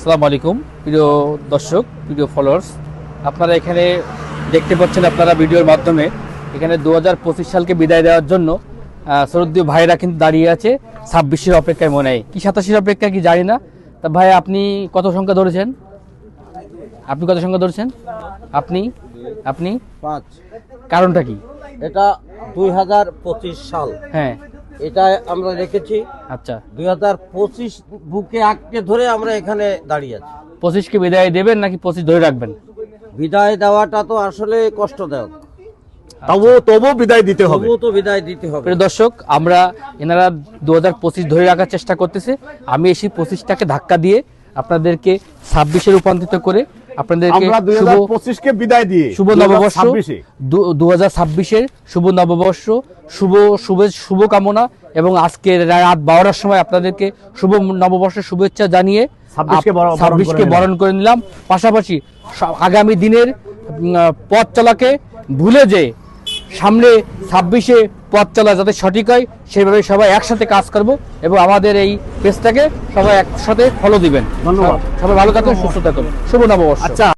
আসসালামু আলাইকুম প্রিয় দর্শক, প্রিয় ফলোয়ার্স, আপনারা এখানে দেখতে পাচ্ছেন আপনারা ভিডিওর মাধ্যমে এখানে 2025 সালকে বিদায় দেওয়ার জন্য সরুদ্দীপ ভাইরা কিন্তু দাঁড়িয়ে আছে 26-এর অপেক্ষায় মনে হয় কি 27-এর অপেক্ষা কি জানি না। তা ভাই আপনি কত সংখ্যা ধরেছেন? আপনি কত সংখ্যা ধরেছেন? আপনি আপনি 5। কারণটা কি? এটা 2025 সাল। হ্যাঁ, এটা আমরা রেখেছি। আচ্ছা, 2025 বুকে আঁকড়ে ধরে আমরা এখানে দাঁড়িয়ে আছি। 25কে বিদায় দেবেন নাকি 25 ধরে রাখবেন? বিদায় দেওয়াটা তো আসলে কষ্টদায়ক, তবু বিদায় দিতে হবে। তবুও তো বিদায় দিতে হবে। প্রিয় দর্শক, আমরা এনারা 2025 ধরে রাখার চেষ্টা করতেছে, আমি এসে 25টাকে ধাক্কা দিয়ে আপনাদেরকে 26-এ রূপান্তরিত করে আপনাদেরকে আমরা 2025 কে বিদায় দিয়ে শুভ নববর্ষ 2026 2026-এর শুভ নববর্ষ, শুভ কামনা এবং আজকে রাত 12টার সময় আপনাদেরকে শুভ নববর্ষের শুভেচ্ছা জানিয়ে 26কে বরণ করে নিলাম। পাশাপাশি আগামী দিনের পথ চলাকে ভুলে যে সামনে 26-এ পথ চলা যাতে সঠিক হয় সেভাবে সবাই একসাথে কাজ করব এবং আমাদের এই পেজটাকে সবাই একসাথে ফলো দিবেন। ধন্যবাদ। সবাই ভালো থাকুন, সুস্থ থাকুন, শুভ নববর্ষ। আচ্ছা।